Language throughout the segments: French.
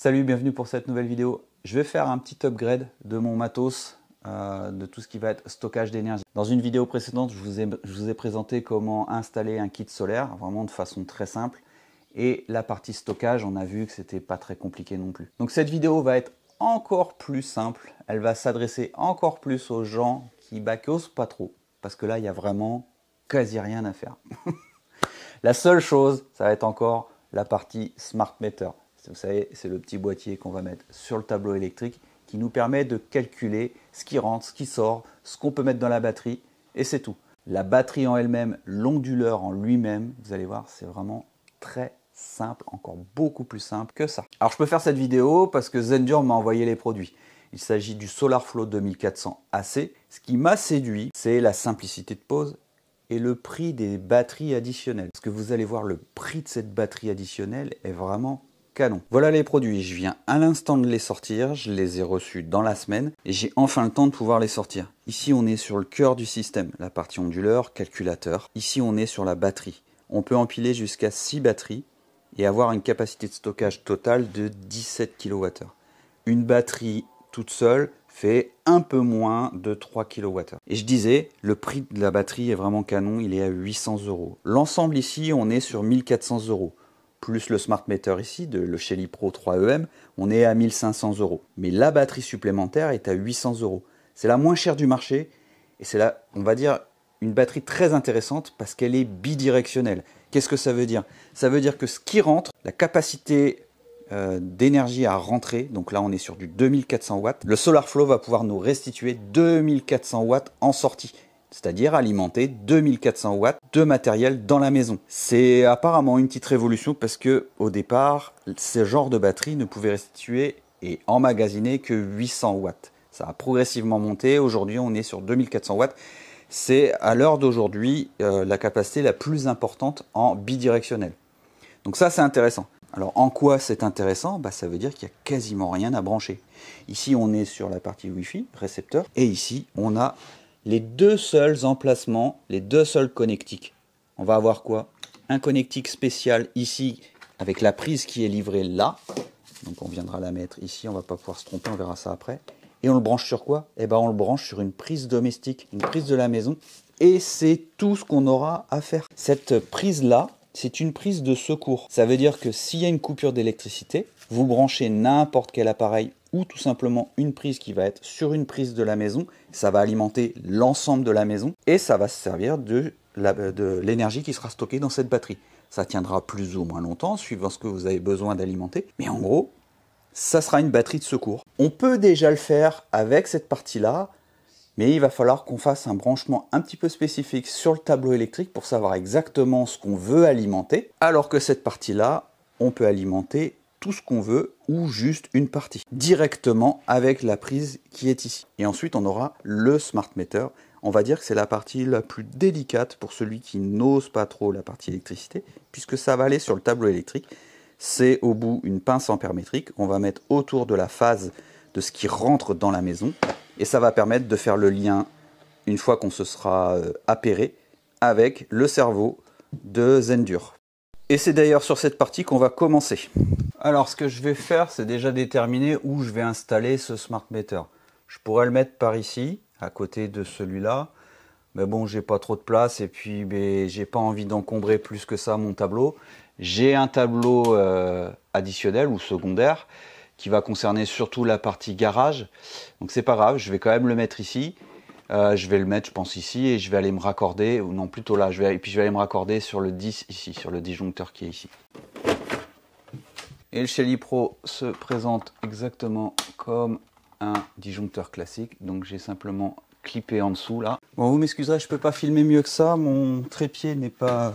Salut, bienvenue pour cette nouvelle vidéo. Je vais faire un petit upgrade de mon matos, de tout ce qui va être stockage d'énergie. Dans une vidéo précédente, je vous ai présenté comment installer un kit solaire, vraiment de façon très simple. Et la partie stockage, on a vu que c'était pas très compliqué non plus. Donc cette vidéo va être encore plus simple. Elle va s'adresser encore plus aux gens qui osent pas trop. Parce que là, il y a vraiment quasi rien à faire. La seule chose, ça va être encore la partie Smart Meter. Vous savez, c'est le petit boîtier qu'on va mettre sur le tableau électrique qui nous permet de calculer ce qui rentre, ce qui sort, ce qu'on peut mettre dans la batterie, et c'est tout. La batterie en elle-même, l'onduleur en lui-même, vous allez voir, c'est vraiment très simple, encore beaucoup plus simple que ça. Alors je peux faire cette vidéo parce que Zendur m'a envoyé les produits. Il s'agit du SolarFlow 2400 AC. Ce qui m'a séduit, c'est la simplicité de pose et le prix des batteries additionnelles. Parce que vous allez voir, le prix de cette batterie additionnelle est vraiment canon. Voilà les produits, je viens à l'instant de les sortir, je les ai reçus dans la semaine et j'ai enfin le temps de pouvoir les sortir. Ici on est sur le cœur du système, la partie onduleur, calculateur. Ici on est sur la batterie. On peut empiler jusqu'à 6 batteries et avoir une capacité de stockage totale de 17 kWh. Une batterie toute seule fait un peu moins de 3 kWh. Et je disais, le prix de la batterie est vraiment canon, il est à 800 €. L'ensemble ici, on est sur 1400 €. Plus le Smart Meter ici, le Shelly Pro 3EM, on est à 1500 €. Mais la batterie supplémentaire est à 800 €. C'est la moins chère du marché et c'est là, on va dire, une batterie très intéressante parce qu'elle est bidirectionnelle. Qu'est-ce que ça veut dire? Ça veut dire que ce qui rentre, la capacité d'énergie à rentrer, donc là on est sur du 2400 watts, le SolarFlow va pouvoir nous restituer 2400 watts en sortie. C'est-à-dire alimenter 2400 watts de matériel dans la maison. C'est apparemment une petite révolution parce que au départ, ce genre de batterie ne pouvait restituer et emmagasiner que 800 watts. Ça a progressivement monté. Aujourd'hui, on est sur 2400 watts. C'est à l'heure d'aujourd'hui la capacité la plus importante en bidirectionnel. Donc ça, c'est intéressant. Alors en quoi c'est intéressant? Ça veut dire qu'il n'y a quasiment rien à brancher. Ici, on est sur la partie Wi-Fi, récepteur, et ici, on a les deux seuls emplacements, les deux seuls connectiques. On va avoir quoi? Un connectique spécial ici avec la prise qui est livrée là. Donc on viendra la mettre ici, on va pas pouvoir se tromper, on verra ça après. Et on le branche sur quoi? On le branche sur une prise domestique, une prise de la maison. Et c'est tout ce qu'on aura à faire. Cette prise-là, c'est une prise de secours. Ça veut dire que s'il y a une coupure d'électricité, vous branchez n'importe quel appareil ou tout simplement une prise qui va être sur une prise de la maison. Ça va alimenter l'ensemble de la maison et ça va se servir de l'énergie qui sera stockée dans cette batterie. Ça tiendra plus ou moins longtemps, suivant ce que vous avez besoin d'alimenter. Mais en gros, ça sera une batterie de secours. On peut déjà le faire avec cette partie-là, mais il va falloir qu'on fasse un branchement un petit peu spécifique sur le tableau électrique pour savoir exactement ce qu'on veut alimenter, alors que cette partie-là, on peut alimenter tout ce qu'on veut ou juste une partie directement avec la prise qui est ici. Et ensuite, on aura le Smart Meter. On va dire que c'est la partie la plus délicate pour celui qui n'ose pas trop la partie électricité, puisque ça va aller sur le tableau électrique. C'est au bout une pince ampère-métrique. On va mettre autour de la phase de ce qui rentre dans la maison. Et ça va permettre de faire le lien, une fois qu'on se sera appairé, avec le cerveau de Zendur. Et c'est d'ailleurs sur cette partie qu'on va commencer. Alors ce que je vais faire, c'est déjà déterminer où je vais installer ce Smart Meter. Je pourrais le mettre par ici, à côté de celui-là. Mais bon, j'ai pas trop de place et puis j'ai pas envie d'encombrer plus que ça mon tableau. J'ai un tableau additionnel ou secondaire qui va concerner surtout la partie garage. Donc c'est pas grave, je vais quand même le mettre ici. Je vais le mettre, je pense, ici et je vais aller me raccorder, ou non, plutôt là. Et puis je vais aller me raccorder sur le 10 ici, sur le disjoncteur qui est ici. Et le Shelly Pro se présente exactement comme un disjoncteur classique. Donc j'ai simplement clippé en dessous là. Bon, vous m'excuserez, je peux pas filmer mieux que ça. Mon trépied n'est pas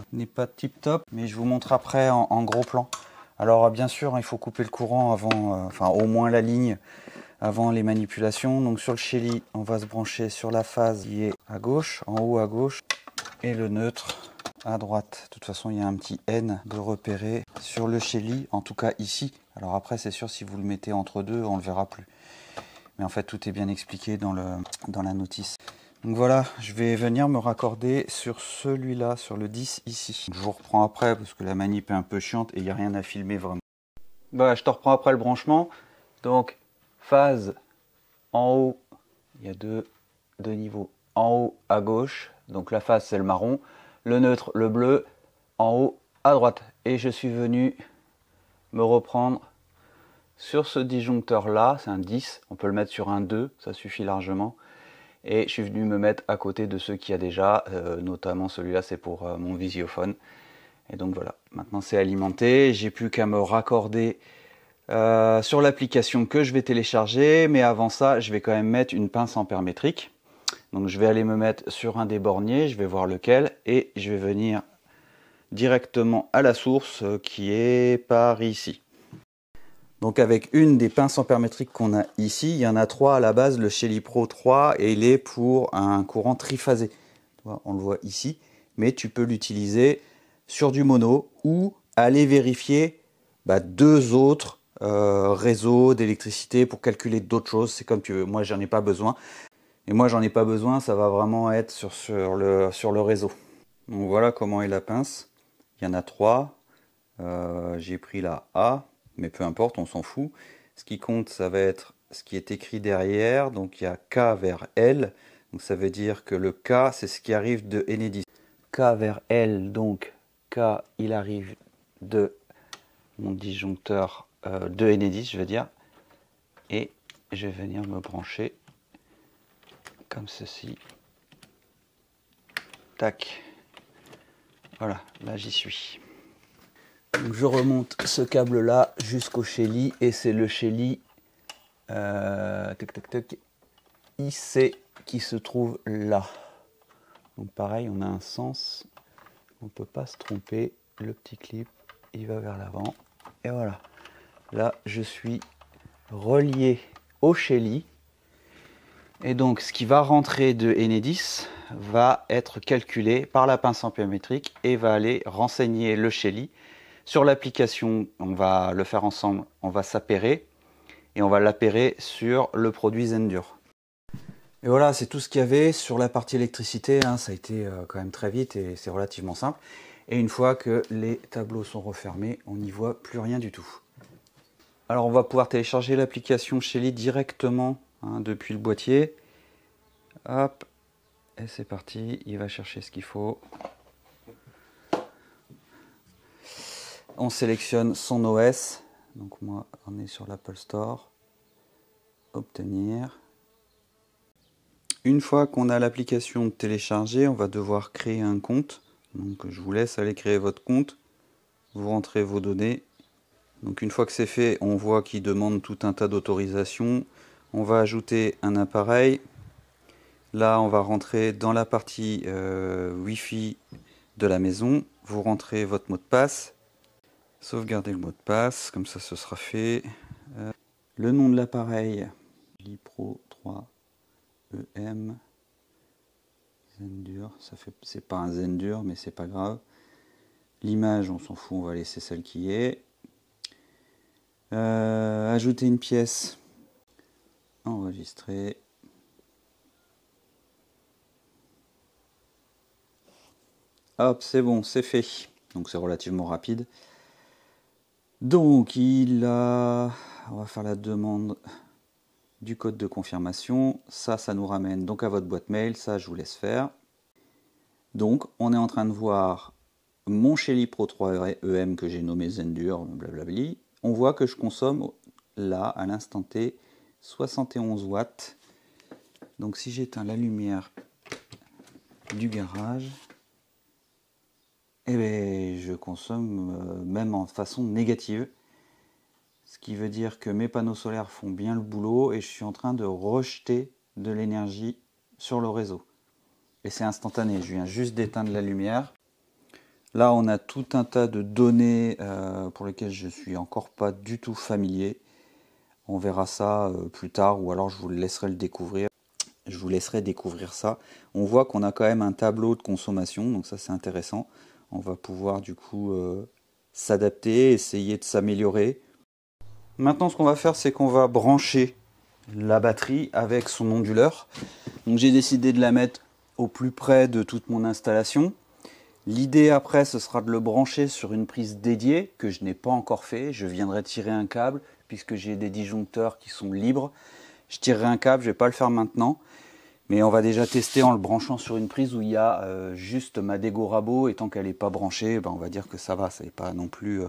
tip top, mais je vous montre après en gros plan. Alors bien sûr, il faut couper le courant avant, enfin au moins la ligne avant les manipulations. Donc sur le Shelly, on va se brancher sur la phase qui est à gauche, en haut à gauche, et le neutre à droite. De toute façon, il y a un petit N de repérer sur le Shelly, en tout cas ici. Alors après, c'est sûr, si vous le mettez entre deux, on le verra plus. Mais en fait, tout est bien expliqué dans la notice. Donc voilà, je vais venir me raccorder sur celui-là, sur le 10 ici. Je vous reprends après parce que la manip est un peu chiante et il n'y a rien à filmer vraiment. Bah, je te reprends après le branchement. Donc, phase en haut, il y a deux niveaux. En haut à gauche, donc la phase c'est le marron, le neutre, le bleu, en haut à droite. Et je suis venu me reprendre sur ce disjoncteur là, c'est un 10, on peut le mettre sur un 2, ça suffit largement. Et je suis venu me mettre à côté de ceux qu'il y a déjà, notamment celui-là c'est pour mon visiophone. Et donc voilà, maintenant c'est alimenté, j'ai plus qu'à me raccorder sur l'application que je vais télécharger, mais avant ça je vais quand même mettre une pince ampère-métrique. Donc je vais aller me mettre sur un des borniers, je vais voir lequel, et je vais venir directement à la source qui est par ici. Donc avec une des pinces ampère-métriques qu'on a ici, il y en a 3 à la base, le Shelly Pro 3, et il est pour un courant triphasé. On le voit ici, mais tu peux l'utiliser sur du mono ou aller vérifier 2 autres réseaux d'électricité pour calculer d'autres choses. C'est comme tu veux, moi j'en ai pas besoin. Et moi j'en ai pas besoin, ça va vraiment être sur le réseau. Donc voilà comment est la pince. Il y en a 3. J'ai pris la A. Mais peu importe, on s'en fout. Ce qui compte, ça va être ce qui est écrit derrière. Donc il y a K vers L. Donc ça veut dire que le K, c'est ce qui arrive de Enedis. K vers L, donc K, il arrive de mon disjoncteur de Enedis, je veux dire. Et je vais venir me brancher comme ceci. Tac. Voilà, là j'y suis. Donc je remonte ce câble là jusqu'au Shelly et c'est le Shelly IC qui se trouve là. Donc pareil, on a un sens, on ne peut pas se tromper, le petit clip il va vers l'avant et voilà. Là je suis relié au Shelly et donc ce qui va rentrer de Enedis va être calculé par la pince ampère-métrique et va aller renseigner le Shelly. Sur l'application, on va le faire ensemble, on va s'appairer et on va l'appairer sur le produit Zendur. Et voilà, c'est tout ce qu'il y avait sur la partie électricité, hein, ça a été quand même très vite et c'est relativement simple. Et une fois que les tableaux sont refermés, on n'y voit plus rien du tout. Alors on va pouvoir télécharger l'application Shelly directement depuis le boîtier. Hop, et c'est parti, il va chercher ce qu'il faut. On sélectionne son OS, donc moi on est sur l'Apple Store, obtenir. Une fois qu'on a l'application téléchargée, on va devoir créer un compte. Donc je vous laisse aller créer votre compte, vous rentrez vos données. Donc une fois que c'est fait, on voit qu'il demande tout un tas d'autorisations. On va ajouter un appareil. Là on va rentrer dans la partie Wi-Fi de la maison. Vous rentrez votre mot de passe. Sauvegarder le mot de passe, comme ça ce sera fait. Le nom de l'appareil, Shelly Pro 3 EM. Zendur, c'est pas un Zendur, mais c'est pas grave. L'image, on s'en fout, on va laisser celle qui est. Ajouter une pièce. Enregistrer. Hop, c'est bon, c'est fait. Donc c'est relativement rapide. Donc on va faire la demande du code de confirmation. Ça nous ramène donc à votre boîte mail. Ça, je vous laisse faire. Donc on est en train de voir mon Shelly Pro 3 EM que j'ai nommé Zendur, blablabli. On voit que je consomme là, à l'instant T, 71 watts. Donc si j'éteins la lumière du garage, eh bien, je consomme même en façon négative. Ce qui veut dire que mes panneaux solaires font bien le boulot et je suis en train de rejeter de l'énergie sur le réseau. Et c'est instantané, je viens juste d'éteindre la lumière. Là, on a tout un tas de données pour lesquelles je ne suis encore pas du tout familier. On verra ça plus tard ou alors je vous laisserai le découvrir. Je vous laisserai découvrir ça. On voit qu'on a quand même un tableau de consommation, donc ça c'est intéressant. On va pouvoir du coup s'adapter, essayer de s'améliorer. Maintenant ce qu'on va faire, c'est qu'on va brancher la batterie avec son onduleur. Donc j'ai décidé de la mettre au plus près de toute mon installation. L'idée après, ce sera de le brancher sur une prise dédiée, que je n'ai pas encore fait. Je viendrai tirer un câble, puisque j'ai des disjoncteurs qui sont libres. Je tirerai un câble, je ne vais pas le faire maintenant. Mais on va déjà tester en le branchant sur une prise où il y a juste ma Dego Rabo, et tant qu'elle n'est pas branchée, on va dire que ça va, ça n'est pas non plus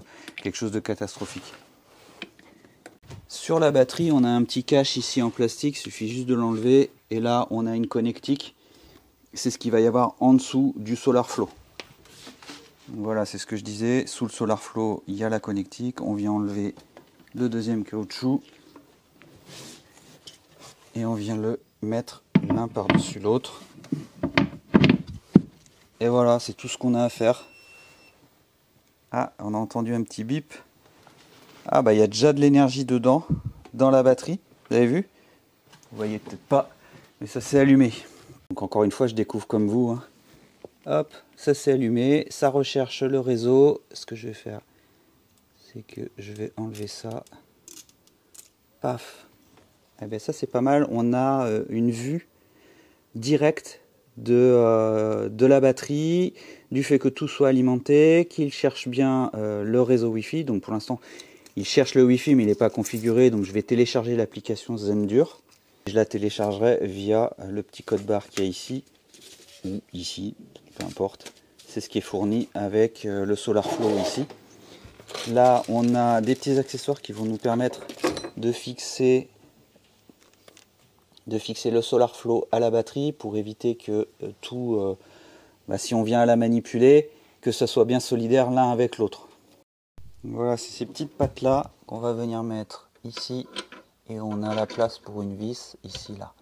quelque chose de catastrophique. Sur la batterie, on a un petit cache ici en plastique, il suffit juste de l'enlever, et là on a une connectique, c'est ce qu'il va y avoir en dessous du SolarFlow. Voilà, c'est ce que je disais, sous le SolarFlow il y a la connectique, on vient enlever le deuxième caoutchouc, et on vient le mettre l'un par-dessus l'autre. Et voilà, c'est tout ce qu'on a à faire. Ah, on a entendu un petit bip. Ah bah il y a déjà de l'énergie dedans, dans la batterie, vous avez vu? Vous voyez peut-être pas, mais ça s'est allumé. Donc encore une fois, je découvre comme vous. Hein. Hop, ça s'est allumé, ça recherche le réseau. Ce que je vais faire, c'est que je vais enlever ça. Paf. Eh bien ça c'est pas mal, on a une vue directe de la batterie, du fait que tout soit alimenté, qu'il cherche bien le réseau Wi-Fi. Donc pour l'instant, il cherche le Wi-Fi mais il n'est pas configuré, donc je vais télécharger l'application Zendur. Je la téléchargerai via le petit code barre qu'il y a ici, ou ici, peu importe. C'est ce qui est fourni avec le SolarFlow ici. Là, on a des petits accessoires qui vont nous permettre de fixer le SolarFlow à la batterie pour éviter que tout, si on vient à la manipuler, que ça soit bien solidaire l'un avec l'autre. Voilà, c'est ces petites pattes là qu'on va venir mettre ici, et on a la place pour une vis ici là.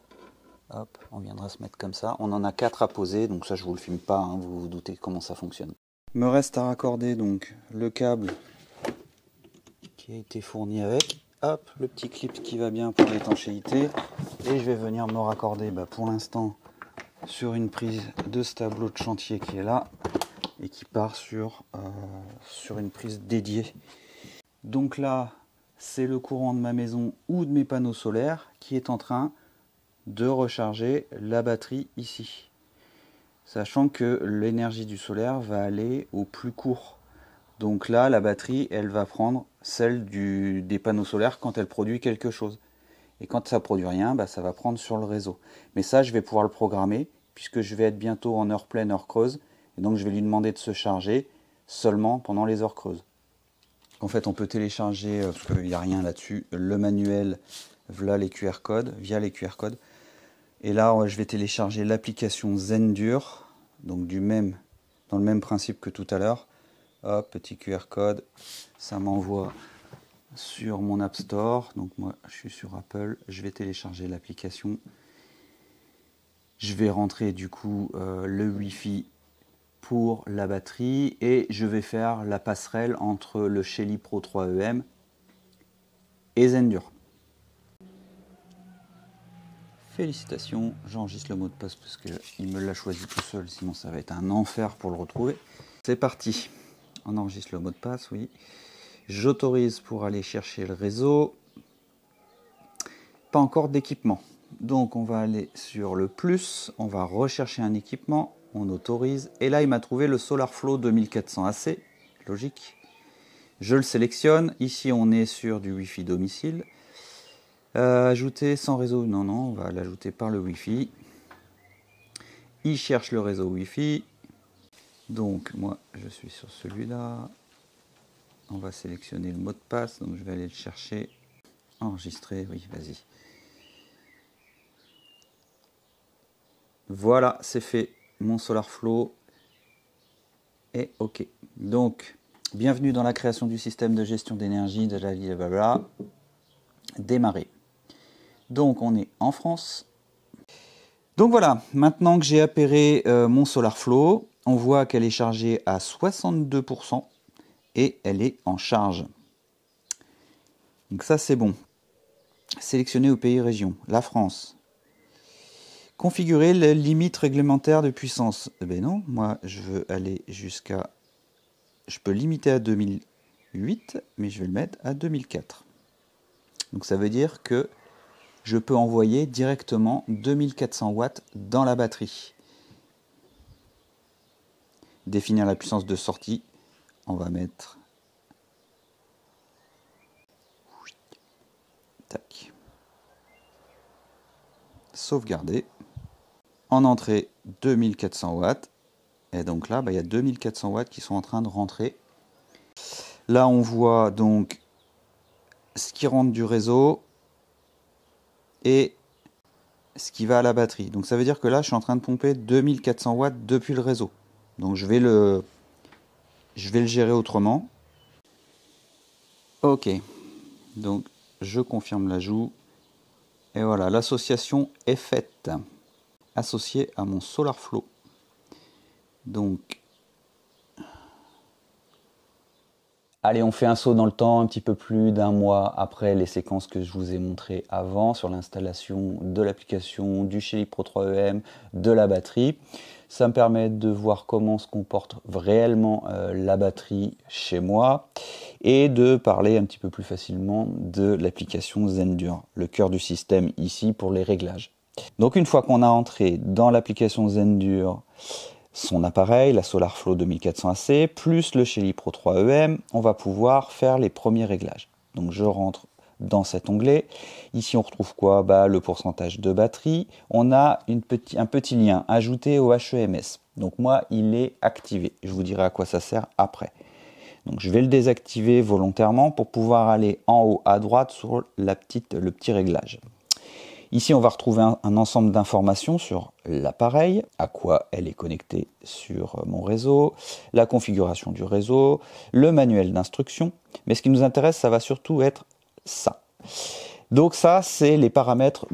Hop, on viendra se mettre comme ça. On en a 4 à poser, donc ça je vous le filme pas, hein, vous vous doutez comment ça fonctionne. Il me reste à raccorder donc le câble qui a été fourni avec. Hop, le petit clip qui va bien pour l'étanchéité. Et je vais venir me raccorder pour l'instant sur une prise de ce tableau de chantier qui est là et qui part sur une prise dédiée. Donc là, c'est le courant de ma maison ou de mes panneaux solaires qui est en train de recharger la batterie ici. Sachant que l'énergie du solaire va aller au plus court. Donc là, la batterie, elle va prendre celle des panneaux solaires quand elle produit quelque chose. Et quand ça ne produit rien, ça va prendre sur le réseau. Mais ça, je vais pouvoir le programmer, puisque je vais être bientôt en heure pleine, heure creuse. Et donc, je vais lui demander de se charger seulement pendant les heures creuses. En fait, on peut télécharger, parce qu'il n'y a rien là-dessus, le manuel via les QR codes. Et là, je vais télécharger l'application Zendur, donc dans le même principe que tout à l'heure. Hop, petit QR code, ça m'envoie sur mon App Store. Donc moi, je suis sur Apple, je vais télécharger l'application. Je vais rentrer du coup le Wi-Fi pour la batterie et je vais faire la passerelle entre le Shelly Pro 3EM et Zendur. Félicitations, j'enregistre le mot de passe parce qu'il me l'a choisi tout seul, sinon ça va être un enfer pour le retrouver. C'est parti, on enregistre le mot de passe, oui. J'autorise pour aller chercher le réseau. Pas encore d'équipement. Donc on va aller sur le plus, on va rechercher un équipement, on autorise. Et là il m'a trouvé le SolarFlow 2400 AC, logique. Je le sélectionne, ici on est sur du Wi-Fi domicile. Ajouter sans réseau, non, on va l'ajouter par le Wi-Fi. Il cherche le réseau Wi-Fi. Donc moi je suis sur celui-là. On va sélectionner le mot de passe, donc je vais aller le chercher. Enregistrer, oui, vas-y. Voilà, c'est fait. Mon SolarFlow est OK. Donc, bienvenue dans la création du système de gestion d'énergie de la blablabla. Démarrer. Donc, on est en France. Donc voilà, maintenant que j'ai appairé mon SolarFlow, on voit qu'elle est chargée à 62% et elle est en charge. Donc ça, c'est bon. Sélectionner au pays région, la France. Configurer les limites réglementaires de puissance. Eh ben non, moi je veux aller jusqu'à... Je peux limiter à 2008, mais je vais le mettre à 2004. Donc ça veut dire que je peux envoyer directement 2400 watts dans la batterie. définir la puissance de sortie, on va mettre tac. Sauvegarder. En entrée 2400 watts. Et donc là, il y a 2400 watts qui sont en train de rentrer. Là, on voit donc ce qui rentre du réseau et ce qui va à la batterie. Donc ça veut dire que là, je suis en train de pomper 2400 watts depuis le réseau. Donc je vais le gérer autrement. Ok. Donc je confirme l'ajout. Et voilà, l'association est faite. Associée à mon SolarFlow. Donc, allez, on fait un saut dans le temps, un petit peu plus d'un mois après les séquences que je vous ai montrées avant sur l'installation de l'application, du Shelly Pro 3EM, de la batterie. Ça me permet de voir comment se comporte réellement la batterie chez moi et de parler un petit peu plus facilement de l'application Zendur, le cœur du système ici pour les réglages. Donc une fois qu'on a entré dans l'application Zendur, son appareil, la SolarFlow 2400 AC, plus le Shelly Pro 3EM, on va pouvoir faire les premiers réglages. Donc je rentre dans cet onglet. Ici on retrouve quoi? Le pourcentage de batterie. On a un petit lien ajouté au HEMS. Donc moi il est activé. Je vous dirai à quoi ça sert après. Donc je vais le désactiver volontairement pour pouvoir aller en haut à droite sur le petit réglage. Ici, on va retrouver un ensemble d'informations sur l'appareil, à quoi elle est connectée sur mon réseau, la configuration du réseau, le manuel d'instruction. Mais ce qui nous intéresse, ça va surtout être ça. Donc ça, c'est les paramètres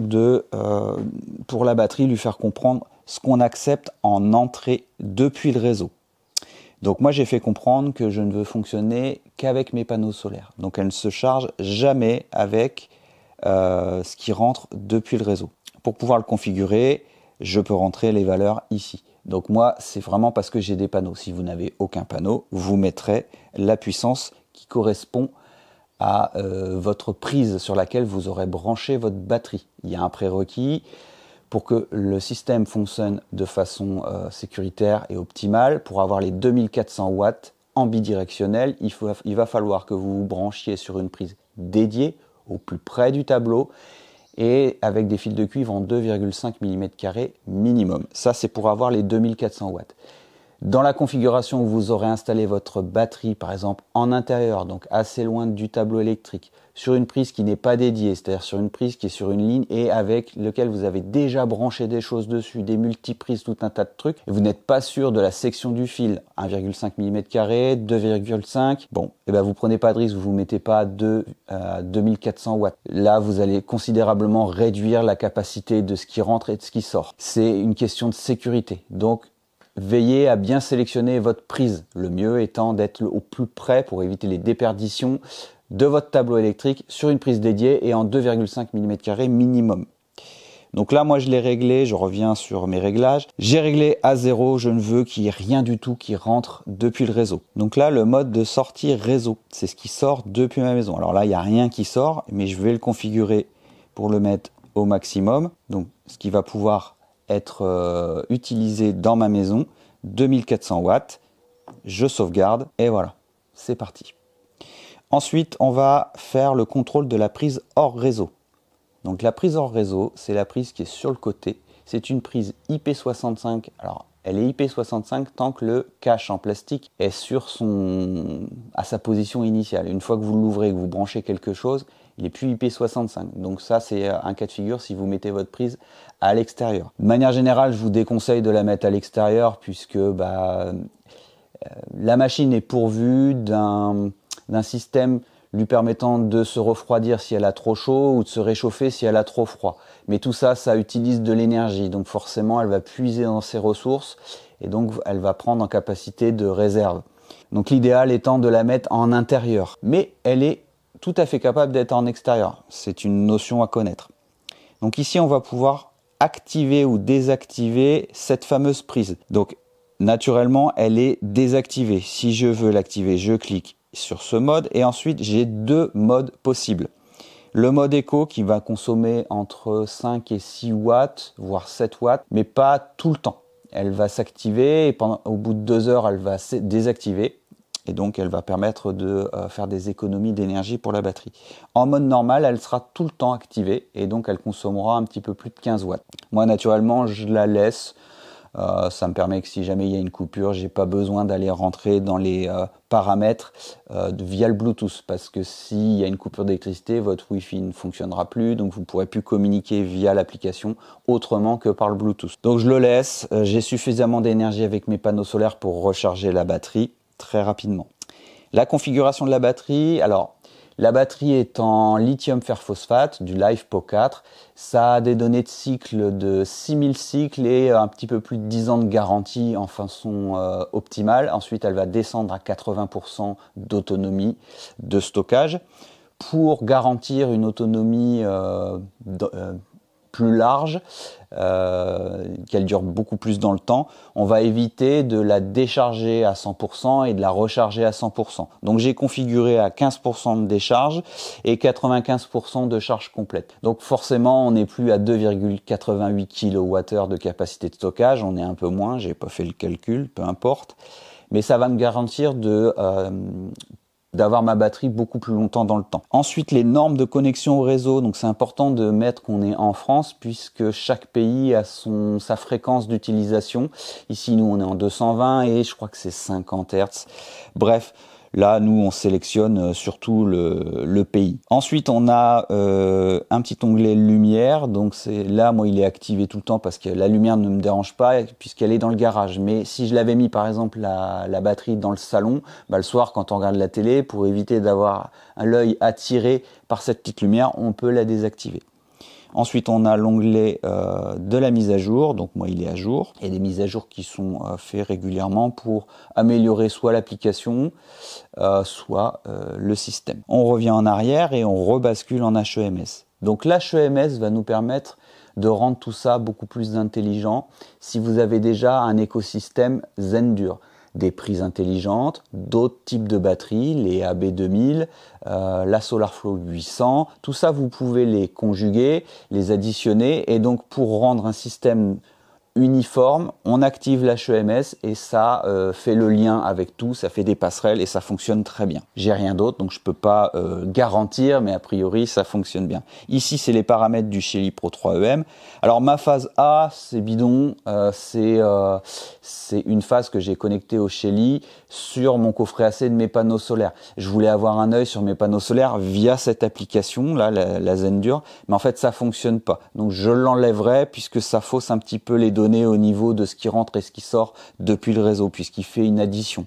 pour la batterie, lui faire comprendre ce qu'on accepte en entrée depuis le réseau. Donc moi, j'ai fait comprendre que je ne veux fonctionner qu'avec mes panneaux solaires. Donc elle ne se charge jamais avec ce qui rentre depuis le réseau. Pour pouvoir le configurer, je peux rentrer les valeurs ici. Donc moi, c'est vraiment parce que j'ai des panneaux. Si vous n'avez aucun panneau, vous mettrez la puissance qui correspond à votre prise sur laquelle vous aurez branché votre batterie. Il y a un prérequis pour que le système fonctionne de façon sécuritaire et optimale. Pour avoir les 2400 watts en bidirectionnel, il va falloir que vous vous branchiez sur une prise dédiée au plus près du tableau et avec des fils de cuivre en 2,5 mm² minimum. Ça, c'est pour avoir les 2400 watts. Dans la configuration où vous aurez installé votre batterie, par exemple en intérieur, donc assez loin du tableau électrique, sur une prise qui n'est pas dédiée, c'est-à-dire sur une prise qui est sur une ligne et avec lequel vous avez déjà branché des choses dessus, des multiprises, tout un tas de trucs, et vous n'êtes pas sûr de la section du fil, 1,5 mm², 2,5, bon, et ben vous prenez pas de risque, vous mettez pas 2400 watts. Là, vous allez considérablement réduire la capacité de ce qui rentre et de ce qui sort. C'est une question de sécurité. Donc, veillez à bien sélectionner votre prise, le mieux étant d'être au plus près pour éviter les déperditions de votre tableau électrique sur une prise dédiée et en 2,5 mm² minimum. Donc là, moi je l'ai réglé, je reviens sur mes réglages. J'ai réglé à 0, je ne veux qu'il n'y ait rien du tout qui rentre depuis le réseau. Donc là, le mode de sortie réseau, c'est ce qui sort depuis ma maison. Alors là, il n'y a rien qui sort, mais je vais le configurer pour le mettre au maximum. Donc ce qui va pouvoir être utilisé dans ma maison, 2400 watts, je sauvegarde et voilà, c'est parti. Ensuite, on va faire le contrôle de la prise hors réseau. Donc la prise hors réseau, c'est la prise qui est sur le côté. C'est une prise IP65. Alors, elle est IP65 tant que le cache en plastique est à sa position initiale. Une fois que vous l'ouvrez, que vous branchez quelque chose, il n'est plus IP65. Donc ça, c'est un cas de figure si vous mettez votre prise à l'extérieur. De manière générale, je vous déconseille de la mettre à l'extérieur puisque la machine est pourvue d'un système lui permettant de se refroidir si elle a trop chaud ou de se réchauffer si elle a trop froid. Mais tout ça, ça utilise de l'énergie. Donc forcément, elle va puiser dans ses ressources et donc elle va prendre en capacité de réserve. Donc l'idéal étant de la mettre en intérieur. Mais elle est tout à fait capable d'être en extérieur. C'est une notion à connaître. Donc ici, on va pouvoir activer ou désactiver cette fameuse prise. Donc naturellement, elle est désactivée. Si je veux l'activer, je clique sur ce mode et ensuite j'ai deux modes possibles. Le mode éco qui va consommer entre 5 et 6 watts, voire 7 watts, mais pas tout le temps. elle va s'activer et au bout de 2 heures, elle va se désactiver. Et donc, elle va permettre de faire des économies d'énergie pour la batterie. En mode normal, elle sera tout le temps activée et donc elle consommera un petit peu plus de 15 watts. Moi, naturellement, je la laisse. Ça me permet que si jamais il y a une coupure, j'ai pas besoin d'aller rentrer dans les paramètres via le Bluetooth, parce que s'il y a une coupure d'électricité, votre Wi-Fi ne fonctionnera plus, donc vous ne pourrez plus communiquer via l'application autrement que par le Bluetooth. Donc je le laisse, j'ai suffisamment d'énergie avec mes panneaux solaires pour recharger la batterie très rapidement. La configuration de la batterie, alors la batterie est en lithium fer phosphate du LiFePO 4. Ça a des données de cycle de 6000 cycles et un petit peu plus de 10 ans de garantie en façon optimale. Ensuite, elle va descendre à 80% d'autonomie de stockage. Pour garantir une autonomie plus large, qu'elle dure beaucoup plus dans le temps, on va éviter de la décharger à 100% et de la recharger à 100%. Donc j'ai configuré à 15% de décharge et 95% de charge complète. Donc forcément on n'est plus à 2,88 kWh de capacité de stockage, on est un peu moins, j'ai pas fait le calcul, peu importe. Mais ça va me garantir d'avoir ma batterie beaucoup plus longtemps dans le temps. Ensuite, les normes de connexion au réseau. Donc c'est important de mettre qu'on est en France puisque chaque pays a sa fréquence d'utilisation. Ici, nous, on est en 220 et je crois que c'est 50 Hz. Bref, là, nous, on sélectionne surtout le pays. Ensuite, on a un petit onglet lumière. Donc là, moi, il est activé tout le temps parce que la lumière ne me dérange pas puisqu'elle est dans le garage. Mais si je l'avais mis, par exemple, la batterie dans le salon, le soir, quand on regarde la télé, pour éviter d'avoir l'œil attiré par cette petite lumière, on peut la désactiver. Ensuite, on a l'onglet de la mise à jour. Donc moi, il est à jour. Il y a des mises à jour qui sont faites régulièrement pour améliorer soit l'application, soit le système. On revient en arrière et on rebascule en HEMS. Donc l'HEMS va nous permettre de rendre tout ça beaucoup plus intelligent si vous avez déjà un écosystème Zendur. Des prises intelligentes, d'autres types de batteries, les AB2000, la SolarFlow 800, tout ça vous pouvez les conjuguer, les additionner et donc pour rendre un système uniforme, on active l'HEMS et ça fait le lien avec tout, ça fait des passerelles et ça fonctionne très bien. J'ai rien d'autre donc je peux pas garantir, mais a priori ça fonctionne bien. Ici c'est les paramètres du Shelly Pro 3EM. Alors ma phase A c'est bidon, c'est une phase que j'ai connectée au Shelly sur mon coffret AC de mes panneaux solaires. Je voulais avoir un œil sur mes panneaux solaires via cette application là, la Zendur, mais en fait ça fonctionne pas. Donc je l'enlèverai puisque ça fausse un petit peu les données au niveau de ce qui rentre et ce qui sort depuis le réseau, puisqu'il fait une addition.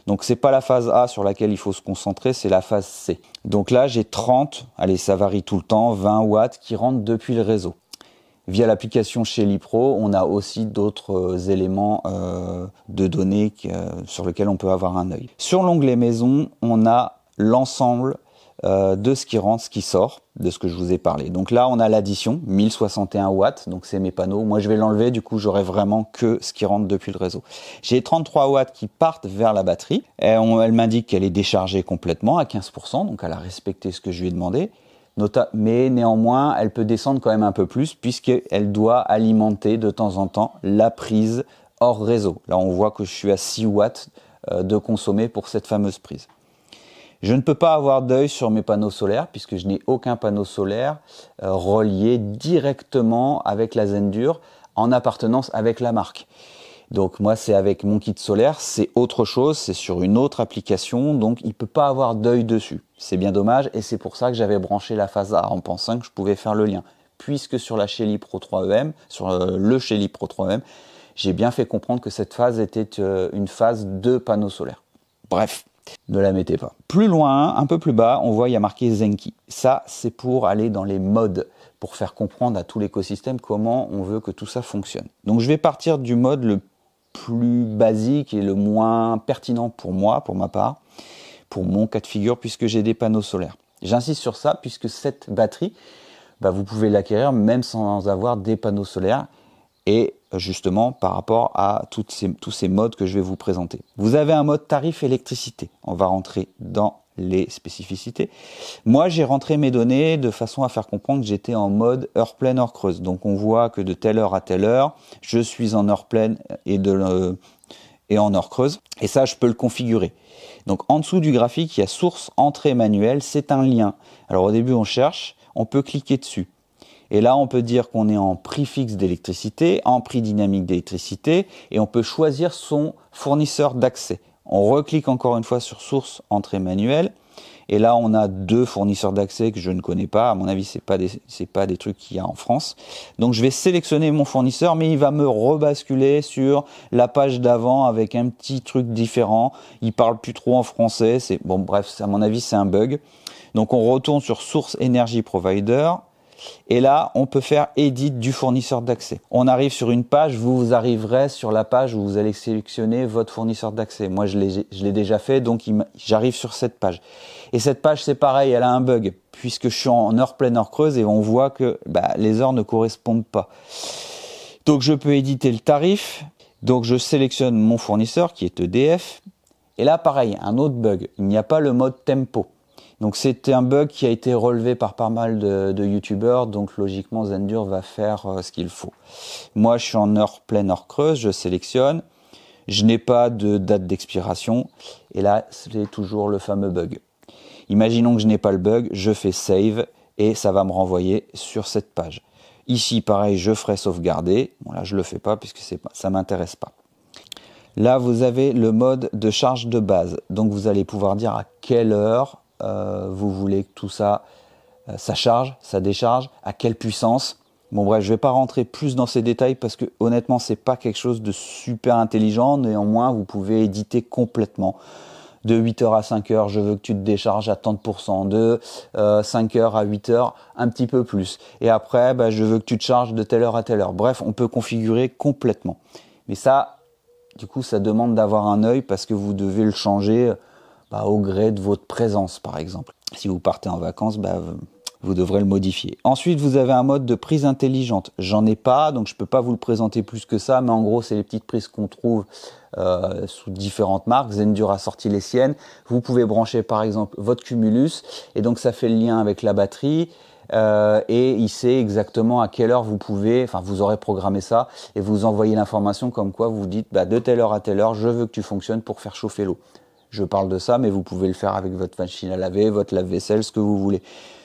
Donc c'est pas la phase A sur laquelle il faut se concentrer, c'est la phase C. Donc là j'ai 30, allez ça varie tout le temps, 20 watts qui rentrent depuis le réseau. Via l'application Shelly Pro, on a aussi d'autres éléments de données sur lesquels on peut avoir un œil. Sur l'onglet maison, on a l'ensemble de ce qui rentre, ce qui sort, de ce que je vous ai parlé. Donc là, on a l'addition, 1061 watts, donc c'est mes panneaux. Moi, je vais l'enlever, du coup, j'aurai vraiment que ce qui rentre depuis le réseau. J'ai 33 watts qui partent vers la batterie. Elle m'indique qu'elle est déchargée complètement à 15%, donc elle a respecté ce que je lui ai demandé. Mais néanmoins, elle peut descendre quand même un peu plus, puisqu'elle doit alimenter de temps en temps la prise hors réseau. Là, on voit que je suis à 6 watts de consommé pour cette fameuse prise. Je ne peux pas avoir d'œil sur mes panneaux solaires puisque je n'ai aucun panneau solaire relié directement avec la Zendur en appartenance avec la marque. Donc moi c'est avec mon kit solaire, c'est autre chose, c'est sur une autre application, donc il ne peut pas avoir d'œil dessus. C'est bien dommage et c'est pour ça que j'avais branché la phase A en pensant que je pouvais faire le lien. Puisque sur la Shelly Pro 3EM, sur le Shelly Pro 3EM, j'ai bien fait comprendre que cette phase était une phase de panneaux solaires. Bref. Ne la mettez pas. Plus loin, un peu plus bas, on voit il y a marqué Zenki. Ça, c'est pour aller dans les modes, pour faire comprendre à tout l'écosystème comment on veut que tout ça fonctionne. Donc je vais partir du mode le plus basique et le moins pertinent pour moi, pour ma part, pour mon cas de figure, puisque j'ai des panneaux solaires. J'insiste sur ça, puisque cette batterie, vous pouvez l'acquérir même sans avoir des panneaux solaires. Et justement par rapport à tous ces modes que je vais vous présenter. Vous avez un mode tarif électricité. On va rentrer dans les spécificités. Moi, j'ai rentré mes données de façon à faire comprendre que j'étais en mode heure pleine, heure creuse. Donc, on voit que de telle heure à telle heure, je suis en heure pleine et en heure creuse. Et ça, je peux le configurer. Donc, en dessous du graphique, il y a source, entrée manuelle. C'est un lien. Alors, au début, on cherche. On peut cliquer dessus. Et là, on peut dire qu'on est en prix fixe d'électricité, en prix dynamique d'électricité, et on peut choisir son fournisseur d'accès. On reclique encore une fois sur source, entrée manuelle, et là, on a 2 fournisseurs d'accès que je ne connais pas. À mon avis, c'est pas des trucs qu'il y a en France. Donc, je vais sélectionner mon fournisseur, mais il va me rebasculer sur la page d'avant avec un petit truc différent. Il parle plus trop en français. Bon, bref, à mon avis, c'est un bug. Donc, on retourne sur source Energy Provider. Et là, on peut faire Edit du fournisseur d'accès. On arrive sur une page, vous arriverez sur la page où vous allez sélectionner votre fournisseur d'accès. Moi, je l'ai déjà fait, donc j'arrive sur cette page. Et cette page, c'est pareil, elle a un bug, puisque je suis en heure pleine, heure creuse, et on voit que les heures ne correspondent pas. Donc, je peux éditer le tarif. Donc, je sélectionne mon fournisseur, qui est EDF. Et là, pareil, un autre bug. Il n'y a pas le mode tempo. Donc c'était un bug qui a été relevé par pas mal de youtubeurs, donc logiquement Zendur va faire ce qu'il faut. Moi je suis en heure pleine, heure creuse, je sélectionne, je n'ai pas de date d'expiration, et là c'est toujours le fameux bug. Imaginons que je n'ai pas le bug, je fais save, et ça va me renvoyer sur cette page. Ici pareil, je ferai sauvegarder, bon là je le fais pas puisque ça m'intéresse pas. Là vous avez le mode de charge de base, donc vous allez pouvoir dire à quelle heure vous voulez que tout ça, ça charge, ça décharge, à quelle puissance. Bon bref, je vais pas rentrer plus dans ces détails parce que honnêtement, c'est pas quelque chose de super intelligent. Néanmoins, vous pouvez éditer complètement. De 8h à 5h, je veux que tu te décharges à tant de %. De 5h à 8h, un petit peu plus. Et après, je veux que tu te charges de telle heure à telle heure. Bref, on peut configurer complètement. Mais ça, du coup, ça demande d'avoir un œil parce que vous devez le changer au gré de votre présence, par exemple. Si vous partez en vacances, vous devrez le modifier. Ensuite, vous avez un mode de prise intelligente. J'en ai pas, donc je peux pas vous le présenter plus que ça, mais en gros, c'est les petites prises qu'on trouve sous différentes marques. Zendur a sorti les siennes. Vous pouvez brancher, par exemple, votre Cumulus, et donc ça fait le lien avec la batterie. Et il sait exactement à quelle heure vous aurez programmé ça, et vous envoyez l'information comme quoi vous dites, de telle heure à telle heure, je veux que tu fonctionnes pour faire chauffer l'eau. Je parle de ça, mais vous pouvez le faire avec votre machine à laver, votre lave-vaisselle, ce que vous voulez.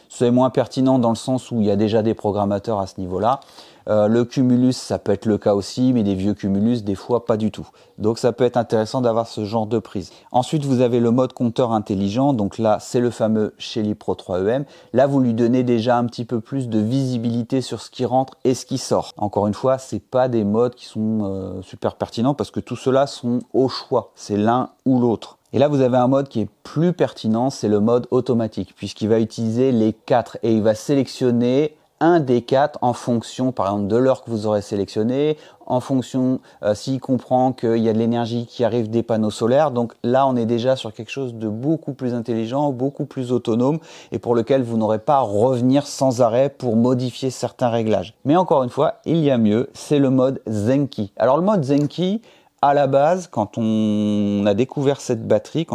C'est moins pertinent dans le sens où il y a déjà des programmateurs à ce niveau-là. Le Cumulus, ça peut être le cas aussi, mais des vieux Cumulus, des fois, pas du tout. Donc, ça peut être intéressant d'avoir ce genre de prise. Ensuite, vous avez le mode compteur intelligent. Donc là, c'est le fameux Shelly Pro 3EM. Là, vous lui donnez déjà un petit peu plus de visibilité sur ce qui rentre et ce qui sort. Encore une fois, c'est pas des modes qui sont super pertinents parce que tout cela sont au choix. C'est l'un ou l'autre. Et là, vous avez un mode qui est plus pertinent, c'est le mode automatique, puisqu'il va utiliser les 4 et il va sélectionner un des 4 en fonction, par exemple, de l'heure que vous aurez sélectionné, en fonction s'il comprend qu'il y a de l'énergie qui arrive des panneaux solaires. Donc là, on est déjà sur quelque chose de beaucoup plus intelligent, beaucoup plus autonome et pour lequel vous n'aurez pas à revenir sans arrêt pour modifier certains réglages. Mais encore une fois, il y a mieux, c'est le mode Zenki. Alors le mode Zenki, à la base, quand j'ai découvert cette batterie,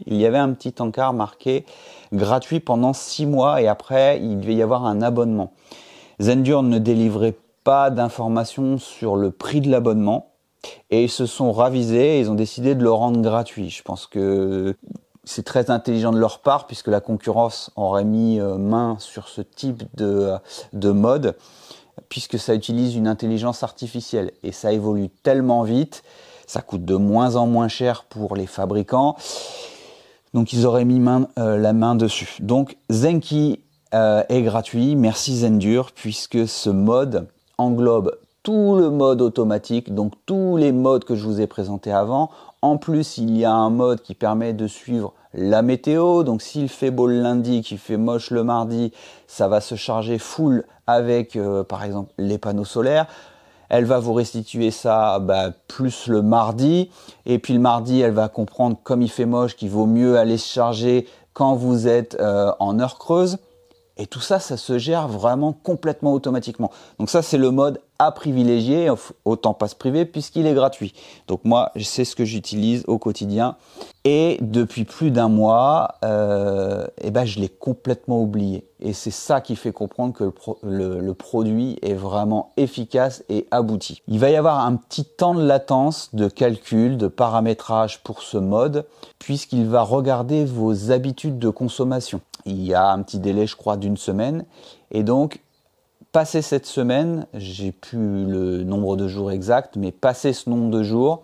il y avait un petit encart marqué gratuit pendant 6 mois et après, il devait y avoir un abonnement. Zendur ne délivrait pas d'informations sur le prix de l'abonnement et ils se sont ravisés et ils ont décidé de le rendre gratuit. Je pense que c'est très intelligent de leur part puisque la concurrence aurait mis main sur ce type de mode, puisque ça utilise une intelligence artificielle et ça évolue tellement vite, ça coûte de moins en moins cher pour les fabricants, donc ils auraient mis la main dessus. Donc Zenki est gratuit, merci Zendur, puisque ce mode englobe tout le mode automatique, donc tous les modes que je vous ai présentés avant. En plus, il y a un mode qui permet de suivre la météo, donc s'il fait beau le lundi, qu'il fait moche le mardi, ça va se charger full avec par exemple les panneaux solaires. Elle va vous restituer ça plus le mardi, et puis le mardi elle va comprendre comme il fait moche qu'il vaut mieux aller se charger quand vous êtes en heure creuse. Et tout ça, ça se gère vraiment complètement automatiquement. Donc ça, c'est le mode à privilégier, autant pas se priver puisqu'il est gratuit. Donc moi, c'est ce que j'utilise au quotidien. Et depuis plus d'un mois, je l'ai complètement oublié. Et c'est ça qui fait comprendre que le produit est vraiment efficace et abouti. Il va y avoir un petit temps de latence de calcul, de paramétrage pour ce mode, puisqu'il va regarder vos habitudes de consommation. Il y a un petit délai, je crois, d'1 semaine. Et donc, passé cette semaine, j'ai plus le nombre de jours exact, mais passé ce nombre de jours,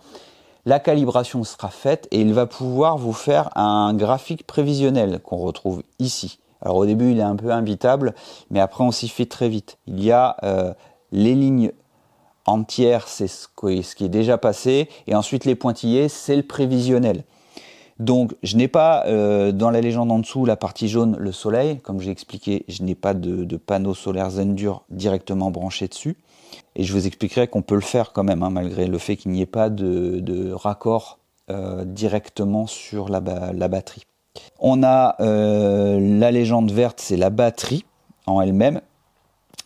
la calibration sera faite et il va pouvoir vous faire un graphique prévisionnel qu'on retrouve ici. Alors au début, il est un peu imbitable, mais après, on s'y fait très vite. Il y a les lignes entières, c'est ce qui est déjà passé, et ensuite les pointillés, c'est le prévisionnel. Donc, je n'ai pas dans la légende en dessous la partie jaune, le soleil. Comme j'ai expliqué, je n'ai pas de panneau solaire Zendur directement branché dessus. Et je vous expliquerai qu'on peut le faire quand même, hein, malgré le fait qu'il n'y ait pas de raccord directement sur la batterie. On a la légende verte, c'est la batterie en elle-même.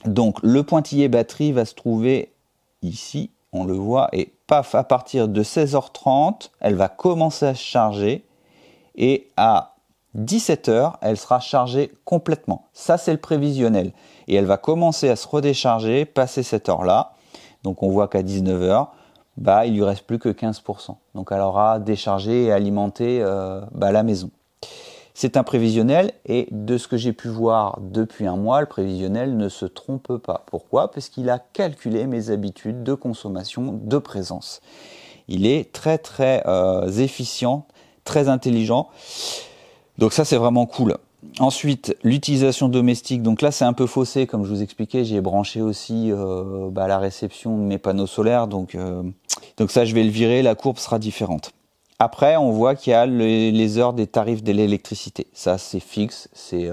Donc, le pointillé batterie va se trouver ici. On le voit et paf, à partir de 16h30, elle va commencer à se charger et à 17h, elle sera chargée complètement. Ça, c'est le prévisionnel. Et elle va commencer à se redécharger, passer cette heure-là. Donc, on voit qu'à 19h, il lui reste plus que 15%. Donc, elle aura déchargé et alimenté la maison. C'est un prévisionnel et de ce que j'ai pu voir depuis un mois, le prévisionnel ne se trompe pas. Pourquoi? Parce qu'il a calculé mes habitudes de consommation, de présence. Il est très efficient, très intelligent. Donc ça, c'est vraiment cool. Ensuite, l'utilisation domestique. Donc là, c'est un peu faussé, comme je vous expliquais. J'ai branché aussi la réception de mes panneaux solaires. Donc ça, je vais le virer. La courbe sera différente. Après, on voit qu'il y a les heures des tarifs de l'électricité. Ça, c'est fixe, c'est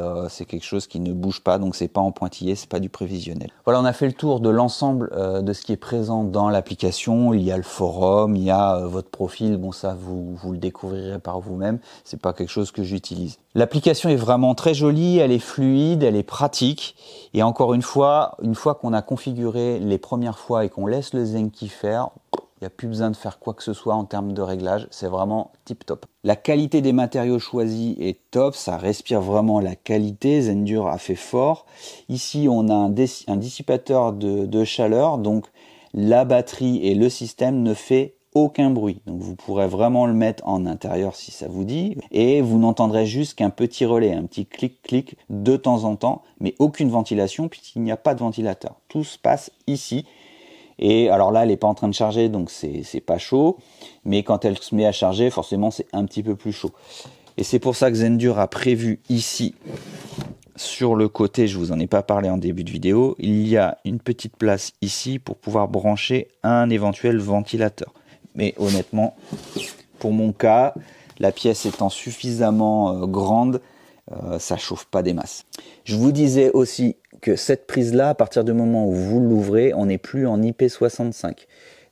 quelque chose qui ne bouge pas, donc c'est pas en pointillé, c'est pas du prévisionnel. Voilà, on a fait le tour de l'ensemble de ce qui est présent dans l'application. Il y a le forum, il y a votre profil. Bon, ça, vous le découvrirez par vous-même. C'est pas quelque chose que j'utilise. L'application est vraiment très jolie, elle est fluide, elle est pratique. Et encore une fois qu'on a configuré les premières fois et qu'on laisse le Zenki faire, il n'y a plus besoin de faire quoi que ce soit en termes de réglage, c'est vraiment tip top. La qualité des matériaux choisis est top, ça respire vraiment la qualité, Zendur a fait fort. Ici on a un dissipateur de chaleur, donc la batterie et le système ne fait aucun bruit. Donc vous pourrez vraiment le mettre en intérieur si ça vous dit. Et vous n'entendrez juste qu'un petit relais, un petit clic-clic de temps en temps, mais aucune ventilation puisqu'il n'y a pas de ventilateur. Tout se passe ici. Et alors là, elle n'est pas en train de charger, donc c'est pas chaud. Mais quand elle se met à charger, forcément, c'est un petit peu plus chaud. Et c'est pour ça que Zendur a prévu ici, sur le côté, je vous en ai pas parlé en début de vidéo, il y a une petite place ici pour pouvoir brancher un éventuel ventilateur. Mais honnêtement, pour mon cas, la pièce étant suffisamment grande, ça chauffe pas des masses. Je vous disais aussi que cette prise-là, à partir du moment où vous l'ouvrez, on n'est plus en IP65.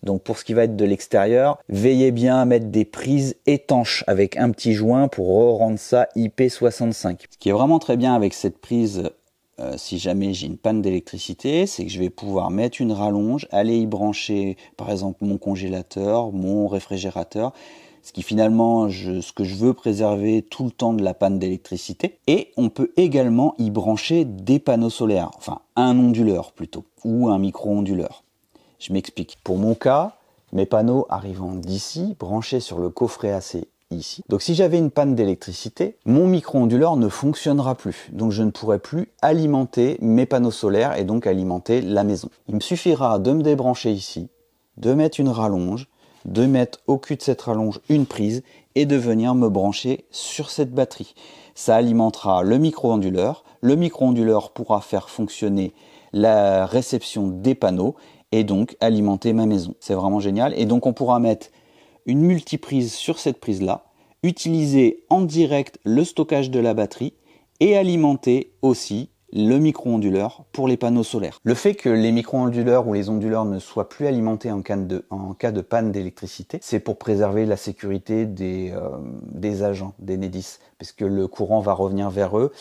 Donc pour ce qui va être de l'extérieur, veillez bien à mettre des prises étanches avec un petit joint pour rendre ça IP65. Ce qui est vraiment très bien avec cette prise, si jamais j'ai une panne d'électricité, c'est que je vais pouvoir mettre une rallonge, aller y brancher par exemple mon congélateur, mon réfrigérateur, ce qui finalement, ce que je veux préserver tout le temps de la panne d'électricité. Et on peut également y brancher des panneaux solaires, enfin un onduleur plutôt, ou un micro-onduleur. Je m'explique. Pour mon cas, mes panneaux arrivant d'ici, branchés sur le coffret AC ici. Donc si j'avais une panne d'électricité, mon micro-onduleur ne fonctionnera plus. Donc je ne pourrai plus alimenter mes panneaux solaires et donc alimenter la maison. Il me suffira de me débrancher ici, de mettre une rallonge, de mettre au cul de cette rallonge une prise et de venir me brancher sur cette batterie. Ça alimentera le micro-onduleur. Le micro-onduleur pourra faire fonctionner la réception des panneaux et donc alimenter ma maison. C'est vraiment génial. Et donc on pourra mettre une multiprise sur cette prise-là, utiliser en direct le stockage de la batterie et alimenter aussi le micro-onduleur pour les panneaux solaires. Le fait que les micro-onduleurs ou les onduleurs ne soient plus alimentés en cas de panne d'électricité, c'est pour préserver la sécurité des agents, d'Enedis, parce que le courant va revenir vers eux.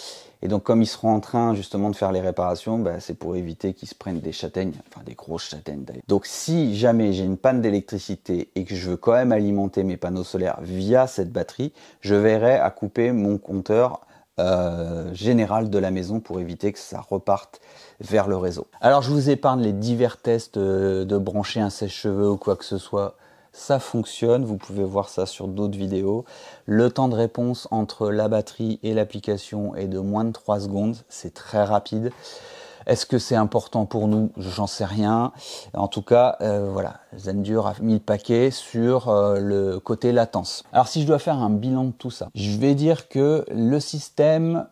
Et donc comme ils seront en train justement de faire les réparations, c'est pour éviter qu'ils se prennent des châtaignes, enfin des grosses châtaignes d'ailleurs. Donc si jamais j'ai une panne d'électricité et que je veux quand même alimenter mes panneaux solaires via cette batterie, je verrai à couper mon compteur général de la maison pour éviter que ça reparte vers le réseau. Alors je vous épargne les divers tests de brancher un sèche-cheveux ou quoi que ce soit. Ça fonctionne, vous pouvez voir ça sur d'autres vidéos. Le temps de réponse entre la batterie et l'application est de moins de 3 secondes, c'est très rapide. Est-ce que c'est important pour nous? J'en sais rien. En tout cas, voilà, Zendur a mis le paquet sur le côté latence. Alors si je dois faire un bilan de tout ça, je vais dire que le système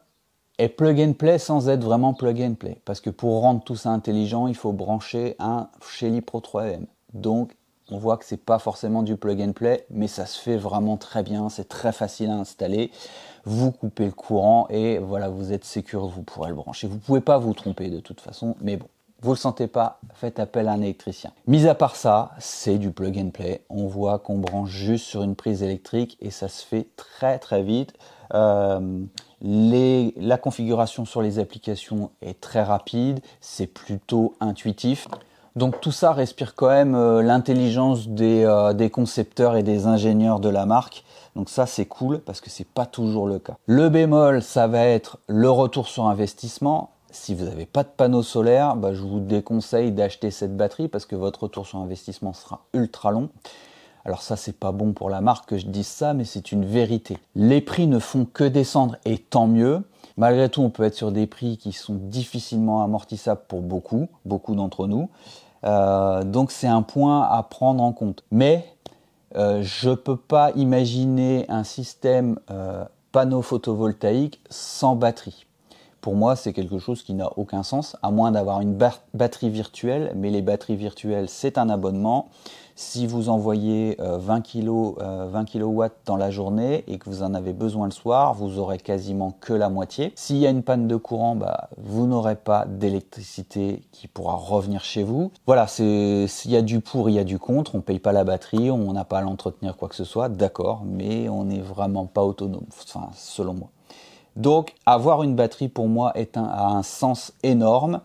est plug and play sans être vraiment plug and play. Parce que pour rendre tout ça intelligent, il faut brancher un Shelly Pro 3M. Donc, on voit que c'est pas forcément du plug and play, mais ça se fait vraiment très bien, c'est très facile à installer. Vous coupez le courant et voilà, vous êtes sûr, vous pourrez le brancher. Vous pouvez pas vous tromper de toute façon, mais bon, vous le sentez pas, faites appel à un électricien. Mis à part ça, c'est du plug and play. On voit qu'on branche juste sur une prise électrique et ça se fait très très vite. La configuration sur les applications est très rapide, c'est plutôt intuitif. Donc tout ça respire quand même l'intelligence des concepteurs et des ingénieurs de la marque. Donc ça c'est cool parce que c'est pas toujours le cas. Le bémol, ça va être le retour sur investissement. Si vous n'avez pas de panneau solaire, je vous déconseille d'acheter cette batterie parce que votre retour sur investissement sera ultra long. Alors ça c'est pas bon pour la marque que je dise ça, mais c'est une vérité. Les prix ne font que descendre et tant mieux. Malgré tout, on peut être sur des prix qui sont difficilement amortissables pour beaucoup d'entre nous. Donc c'est un point à prendre en compte. Mais je ne peux pas imaginer un système panneau photovoltaïque sans batterie. Pour moi, c'est quelque chose qui n'a aucun sens, à moins d'avoir une batterie virtuelle. Mais les batteries virtuelles, c'est un abonnement. Si vous envoyez 20 kW dans la journée et que vous en avez besoin le soir, vous aurez quasiment que la moitié. S'il y a une panne de courant, vous n'aurez pas d'électricité qui pourra revenir chez vous. Voilà, s'il y a du pour, il y a du contre. On ne paye pas la batterie, on n'a pas à l'entretenir, quoi que ce soit, d'accord, mais on n'est vraiment pas autonome, enfin, selon moi. Donc, avoir une batterie pour moi a un sens énorme.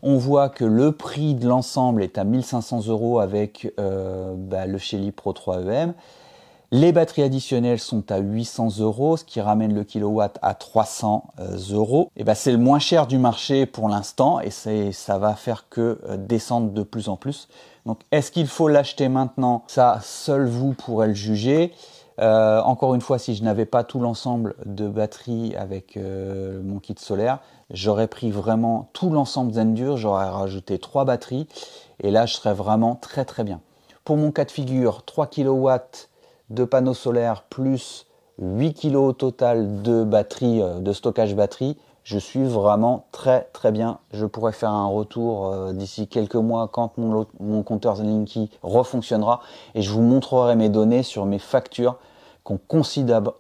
On voit que le prix de l'ensemble est à 1 500 € avec le Shelly Pro 3EM. Les batteries additionnelles sont à 800 €, ce qui ramène le kilowatt à 300 €. Et c'est le moins cher du marché pour l'instant et ça va faire que descendre de plus en plus. Donc, est-ce qu'il faut l'acheter maintenant? Ça, seul vous pourrez le juger. Encore une fois, si je n'avais pas tout l'ensemble de batteries avec mon kit solaire, j'aurais pris vraiment tout l'ensemble Zendur, j'aurais rajouté 3 batteries et là je serais vraiment très très bien. Pour mon cas de figure, 3 kW de panneaux solaires plus 8 kg au total de batterie, de stockage batterie, je suis vraiment très très bien. Je pourrais faire un retour d'ici quelques mois quand mon compteur Zenlinky refonctionnera et je vous montrerai mes données sur mes factures qui ont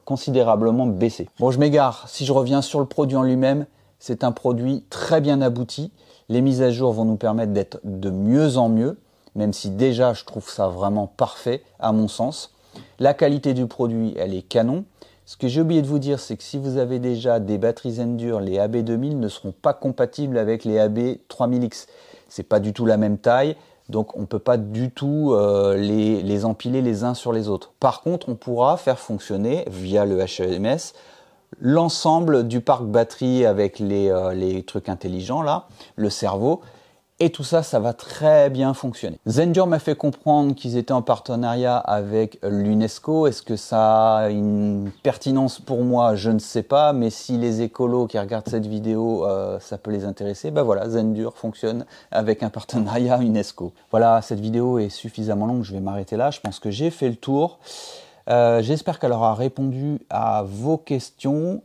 considérablement baissé. Bon, je m'égare. Si je reviens sur le produit en lui-même, c'est un produit très bien abouti. Les mises à jour vont nous permettre d'être de mieux en mieux, même si déjà je trouve ça vraiment parfait à mon sens. La qualité du produit, elle est canon. Ce que j'ai oublié de vous dire, c'est que si vous avez déjà des batteries Zendur, les AB2000 ne seront pas compatibles avec les AB3000X. C'est pas du tout la même taille, donc on ne peut pas du tout les empiler les uns sur les autres. Par contre, on pourra faire fonctionner via le HEMS l'ensemble du parc batterie avec les trucs intelligents là, le cerveau. Et tout ça, ça va très bien fonctionner. Zendur m'a fait comprendre qu'ils étaient en partenariat avec l'UNESCO. Est-ce que ça a une pertinence pour moi? Je ne sais pas. Mais si les écolos qui regardent cette vidéo, ça peut les intéresser, voilà, Zendur fonctionne avec un partenariat UNESCO. Voilà, cette vidéo est suffisamment longue. Je vais m'arrêter là. Je pense que j'ai fait le tour. J'espère qu'elle aura répondu à vos questions.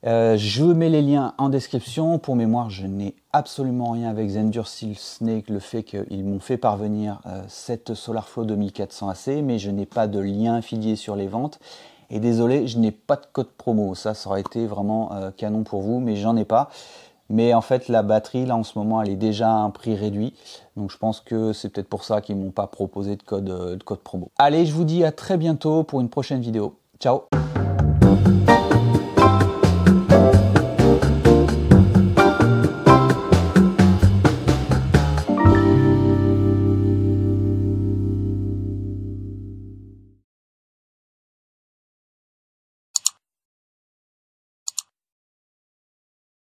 Je mets les liens en description. Pour mémoire, je n'ai absolument rien avec Zendur, si ce n'est que le fait qu'ils m'ont fait parvenir cette SolarFlow 2400 AC, mais je n'ai pas de lien affilié sur les ventes. Et désolé, je n'ai pas de code promo. Ça aurait été vraiment canon pour vous, mais j'en ai pas. Mais en fait, la batterie, là, en ce moment, elle est déjà à un prix réduit. Donc, je pense que c'est peut-être pour ça qu'ils m'ont pas proposé de code promo. Allez, je vous dis à très bientôt pour une prochaine vidéo. Ciao!